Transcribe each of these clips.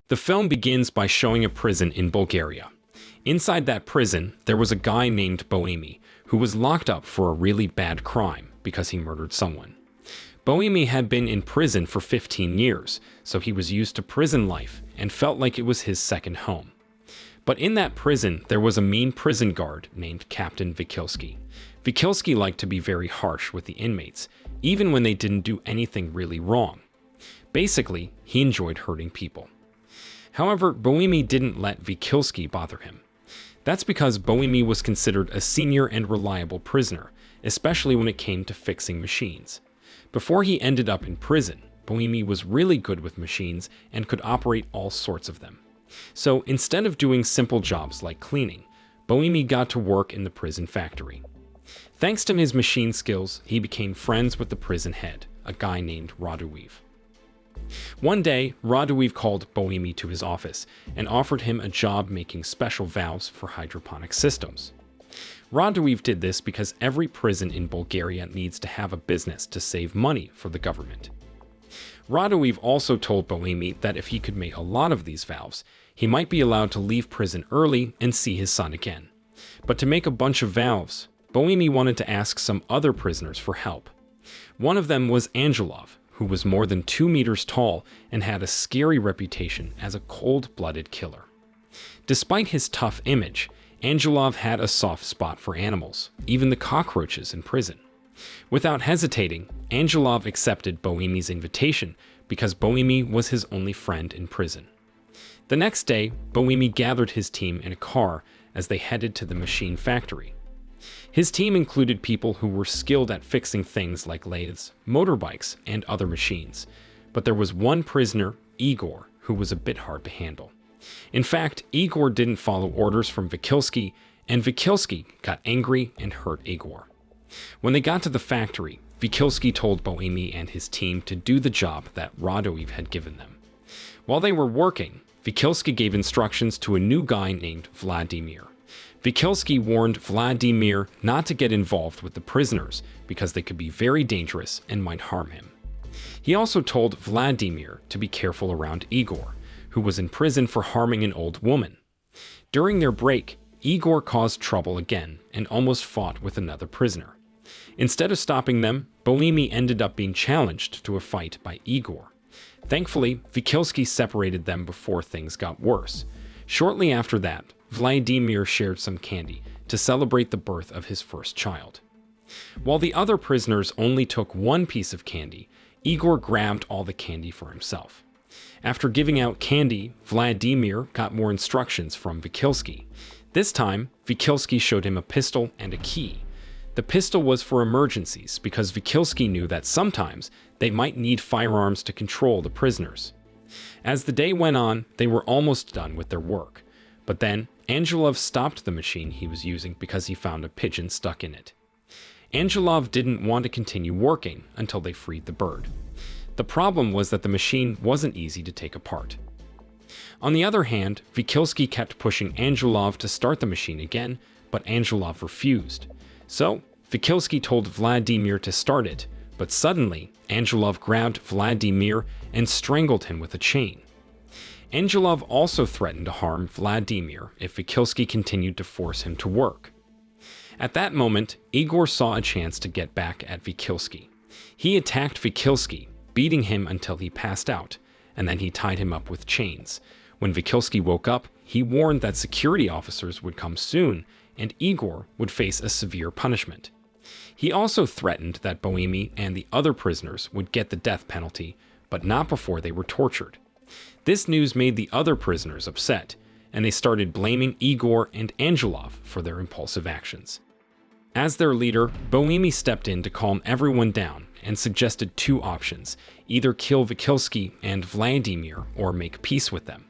The film begins by showing a prison in Bulgaria. Inside that prison, there was a guy named Bohemi who was locked up for a really bad crime because he murdered someone. Bohemi had been in prison for 15 years, so he was used to prison life and felt like it was his second home. But in that prison, there was a mean prison guard named Captain Vikilski. Vikilski liked to be very harsh with the inmates, even when they didn't do anything really wrong. Basically, he enjoyed hurting people. However, Bohemi didn't let Vikilski bother him. That's because Bohemi was considered a senior and reliable prisoner, especially when it came to fixing machines. Before he ended up in prison, Bohemi was really good with machines and could operate all sorts of them. So instead of doing simple jobs like cleaning, Bohemi got to work in the prison factory. Thanks to his machine skills, he became friends with the prison head, a guy named Radoev. One day, Radoev called Bohemi to his office and offered him a job making special valves for hydroponic systems. Radoev did this because every prison in Bulgaria needs to have a business to save money for the government. Radoev also told Bohemi that if he could make a lot of these valves, he might be allowed to leave prison early and see his son again. But to make a bunch of valves, Bohemi wanted to ask some other prisoners for help. One of them was Angelov, who was more than 2 meters tall and had a scary reputation as a cold-blooded killer. Despite his tough image, Angelov had a soft spot for animals, even the cockroaches in prison. Without hesitating, Angelov accepted Bohemi's invitation because Bohemi was his only friend in prison. The next day, Bohemi gathered his team in a car as they headed to the machine factory. His team included people who were skilled at fixing things like lathes, motorbikes, and other machines. But there was one prisoner, Igor, who was a bit hard to handle. In fact, Igor didn't follow orders from Vikilski, and Vikilski got angry and hurt Igor. When they got to the factory, Vikilski told Bohemi and his team to do the job that Radoev had given them. While they were working, Vikilski gave instructions to a new guy named Vladimir. Vikilski warned Vladimir not to get involved with the prisoners because they could be very dangerous and might harm him. He also told Vladimir to be careful around Igor, who was in prison for harming an old woman. During their break, Igor caused trouble again and almost fought with another prisoner. Instead of stopping them, Bohemi ended up being challenged to a fight by Igor. Thankfully, Vikilski separated them before things got worse. Shortly after that, Vladimir shared some candy to celebrate the birth of his first child. While the other prisoners only took one piece of candy, Igor grabbed all the candy for himself. After giving out candy, Vladimir got more instructions from Vikilski. This time, Vikilski showed him a pistol and a key. The pistol was for emergencies because Vikilski knew that sometimes they might need firearms to control the prisoners. As the day went on, they were almost done with their work. But then, Angelov stopped the machine he was using because he found a pigeon stuck in it. Angelov didn't want to continue working until they freed the bird. The problem was that the machine wasn't easy to take apart. On the other hand, Vikilski kept pushing Angelov to start the machine again, but Angelov refused. So, Vikilski told Vladimir to start it, but suddenly, Angelov grabbed Vladimir and strangled him with a chain. Angelov also threatened to harm Vladimir if Vikilski continued to force him to work. At that moment, Igor saw a chance to get back at Vikilski. He attacked Vikilski, beating him until he passed out, and then he tied him up with chains. When Vikilski woke up, he warned that security officers would come soon, and Igor would face a severe punishment. He also threatened that Bohemi and the other prisoners would get the death penalty, but not before they were tortured. This news made the other prisoners upset, and they started blaming Igor and Angelov for their impulsive actions. As their leader, Bohemi stepped in to calm everyone down and suggested two options: either kill Vikilski and Vladimir or make peace with them.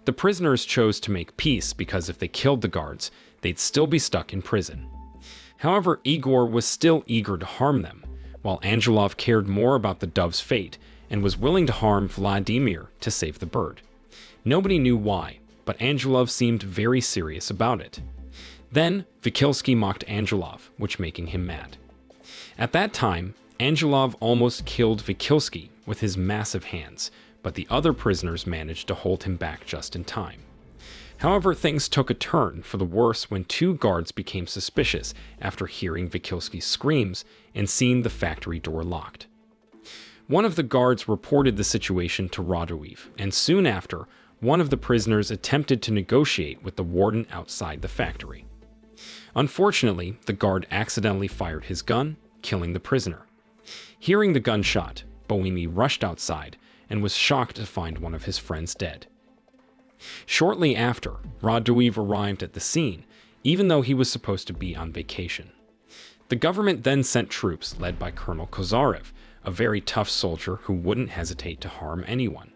The prisoners chose to make peace because if they killed the guards, they'd still be stuck in prison. However, Igor was still eager to harm them, while Angelov cared more about the dove's fate and was willing to harm Vladimir to save the bird. Nobody knew why, but Angelov seemed very serious about it. Then, Vikilski mocked Angelov, which making him mad. At that time, Angelov almost killed Vikilski with his massive hands, but the other prisoners managed to hold him back just in time. However, things took a turn for the worse when two guards became suspicious after hearing Vikilski's screams and seeing the factory door locked. One of the guards reported the situation to Radojev, and soon after, one of the prisoners attempted to negotiate with the warden outside the factory. Unfortunately, the guard accidentally fired his gun, killing the prisoner. Hearing the gunshot, Bohemi rushed outside and was shocked to find one of his friends dead. Shortly after, Radojev arrived at the scene, even though he was supposed to be on vacation. The government then sent troops led by Colonel Kozarev, a very tough soldier who wouldn't hesitate to harm anyone.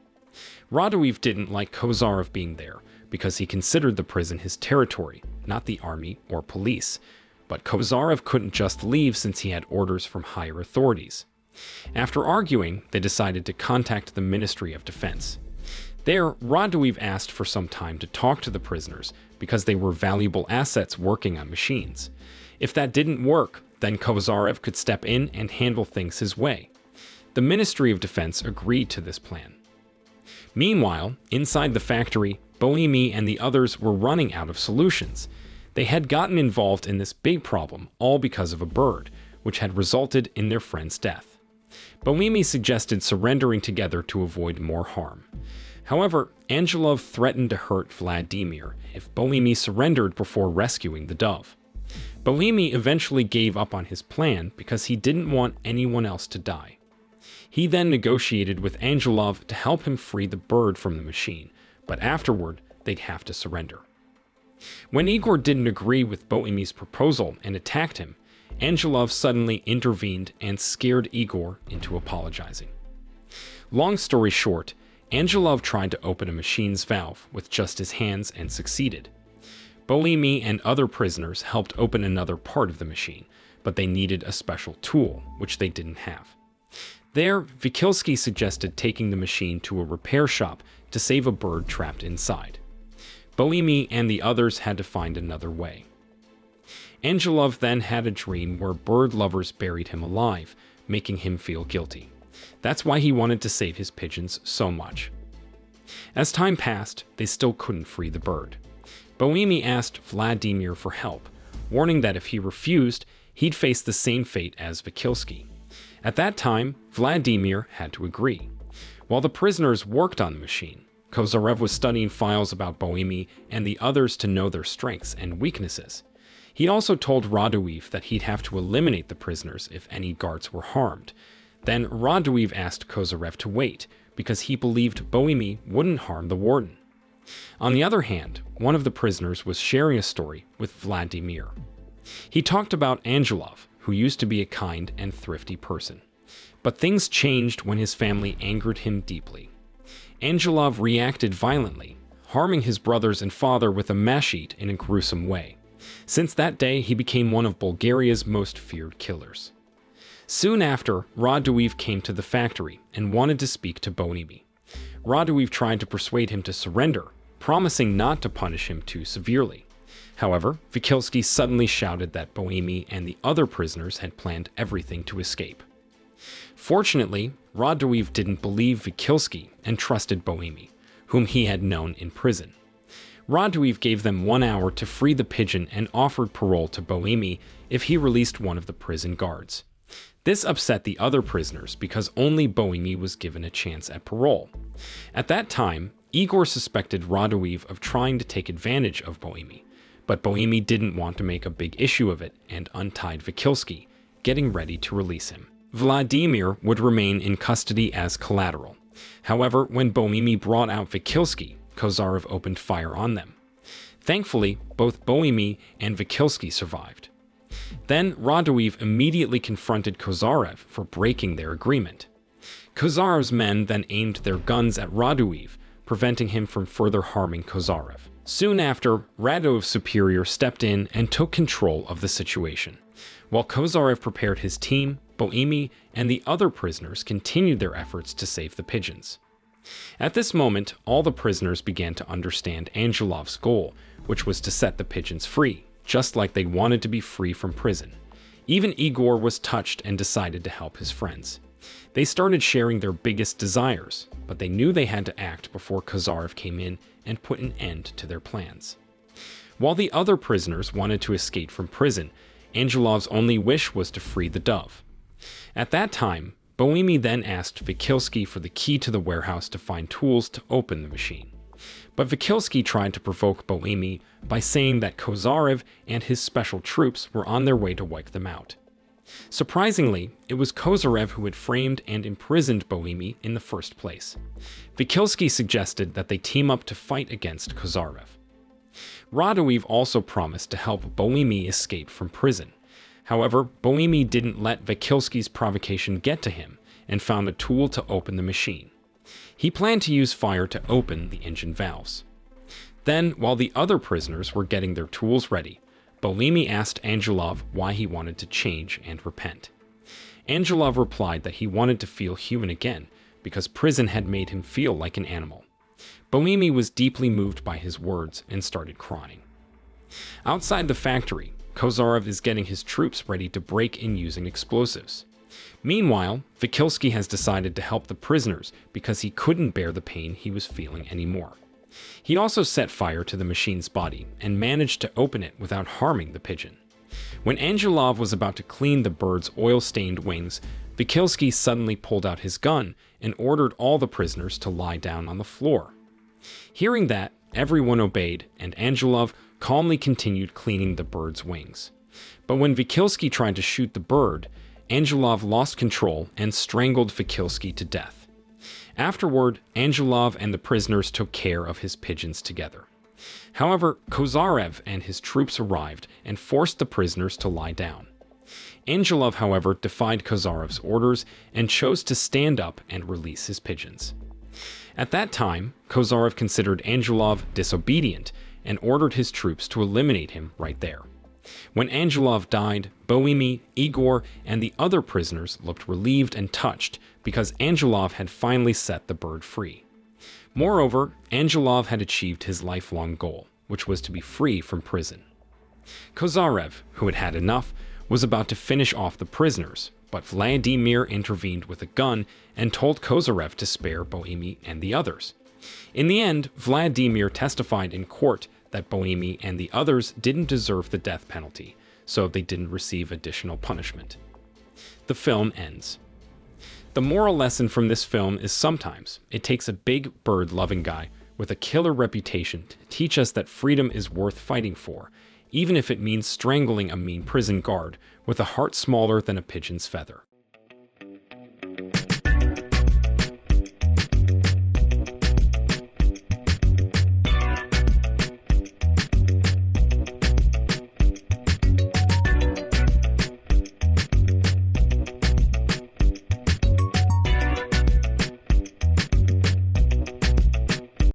Radojev didn't like Kozarev being there because he considered the prison his territory, not the army or police. But Kozarev couldn't just leave since he had orders from higher authorities. After arguing, they decided to contact the Ministry of Defense. There, Radojev asked for some time to talk to the prisoners because they were valuable assets working on machines. If that didn't work, then Kozarev could step in and handle things his way. The Ministry of Defense agreed to this plan. Meanwhile, inside the factory, Bohemi and the others were running out of solutions. They had gotten involved in this big problem all because of a bird, which had resulted in their friend's death. Bohemi suggested surrendering together to avoid more harm. However, Angelov threatened to hurt Vladimir if Bohemi surrendered before rescuing the dove. Bohemi eventually gave up on his plan because he didn't want anyone else to die. He then negotiated with Angelov to help him free the bird from the machine, but afterward, they'd have to surrender. When Igor didn't agree with Bohemi's proposal and attacked him, Angelov suddenly intervened and scared Igor into apologizing. Long story short, Angelov tried to open a machine's valve with just his hands and succeeded. Bohemi and other prisoners helped open another part of the machine, but they needed a special tool, which they didn't have. There, Vikilski suggested taking the machine to a repair shop to save a bird trapped inside. Bohemi and the others had to find another way. Angelov then had a dream where bird lovers buried him alive, making him feel guilty. That's why he wanted to save his pigeons so much. As time passed, they still couldn't free the bird. Bohemi asked Vladimir for help, warning that if he refused, he'd face the same fate as Vikilski. At that time, Vladimir had to agree. While the prisoners worked on the machine, Kozarev was studying files about Bohemi and the others to know their strengths and weaknesses. He also told Radojev that he'd have to eliminate the prisoners if any guards were harmed. Then Radojev asked Kozarev to wait, because he believed Bohemi wouldn't harm the warden. On the other hand, one of the prisoners was sharing a story with Vladimir. He talked about Angelov, who used to be a kind and thrifty person. But things changed when his family angered him deeply. Angelov reacted violently, harming his brothers and father with a machete in a gruesome way. Since that day, he became one of Bulgaria's most feared killers. Soon after, Radojev came to the factory and wanted to speak to Bohemi. Radojev tried to persuade him to surrender, promising not to punish him too severely. However, Vikilski suddenly shouted that Bohemi and the other prisoners had planned everything to escape. Fortunately, Radojev didn't believe Vikilski and trusted Bohemi, whom he had known in prison. Radojev gave them 1 hour to free the pigeon and offered parole to Bohemi if he released one of the prison guards. This upset the other prisoners because only Bohemi was given a chance at parole. At that time, Igor suspected Radojev of trying to take advantage of Bohemi, but Bohemi didn't want to make a big issue of it and untied Vikilski, getting ready to release him. Vladimir would remain in custody as collateral. However, when Bohemi brought out Vikilski, Kozarev opened fire on them. Thankfully, both Bohemi and Vikilski survived. Then Radojev immediately confronted Kozarev for breaking their agreement. Kozarev's men then aimed their guns at Radojev, preventing him from further harming Kozarev. Soon after, Radojev's superior stepped in and took control of the situation. While Kozarev prepared his team, Bohemi and the other prisoners continued their efforts to save the pigeons. At this moment, all the prisoners began to understand Angelov's goal, which was to set the pigeons free, just like they wanted to be free from prison. Even Igor was touched and decided to help his friends. They started sharing their biggest desires, but they knew they had to act before Kozarev came in and put an end to their plans. While the other prisoners wanted to escape from prison, Angelov's only wish was to free the dove. At that time, Bohemy then asked Vikilsky for the key to the warehouse to find tools to open the machine. But Vikilsky tried to provoke Bohemy by saying that Kozarev and his special troops were on their way to wipe them out. Surprisingly, it was Kozarev who had framed and imprisoned Bohemy in the first place. Vikilsky suggested that they team up to fight against Kozarev. Radoev also promised to help Bohemy escape from prison. However, Bohemy didn't let Vikilsky's provocation get to him and found a tool to open the machine. He planned to use fire to open the engine valves. Then, while the other prisoners were getting their tools ready, Bohemy asked Angelov why he wanted to change and repent. Angelov replied that he wanted to feel human again because prison had made him feel like an animal. Bohemy was deeply moved by his words and started crying. Outside the factory, Kozarev is getting his troops ready to break in using explosives. Meanwhile, Vikilsky has decided to help the prisoners because he couldn't bear the pain he was feeling anymore. He also set fire to the machine's body and managed to open it without harming the pigeon. When Angelov was about to clean the bird's oil-stained wings, Vikilsky suddenly pulled out his gun and ordered all the prisoners to lie down on the floor. Hearing that, everyone obeyed, and Angelov calmly continued cleaning the bird's wings. But when Vikilsky tried to shoot the bird, Angelov lost control and strangled Vikilsky to death. Afterward, Angelov and the prisoners took care of his pigeons together. However, Kozarev and his troops arrived and forced the prisoners to lie down. Angelov, however, defied Kozarev's orders and chose to stand up and release his pigeons. At that time, Kozarev considered Angelov disobedient and ordered his troops to eliminate him right there. When Angelov died, Bohemy, Igor, and the other prisoners looked relieved and touched because Angelov had finally set the bird free. Moreover, Angelov had achieved his lifelong goal, which was to be free from prison. Kozarev, who had had enough, was about to finish off the prisoners, but Vladimir intervened with a gun and told Kozarev to spare Bohemy and the others. In the end, Vladimir testified in court that Bohemy and the others didn't deserve the death penalty, so they didn't receive additional punishment. The film ends. The moral lesson from this film is sometimes it takes a big bird-loving guy with a killer reputation to teach us that freedom is worth fighting for, even if it means strangling a mean prison guard with a heart smaller than a pigeon's feather.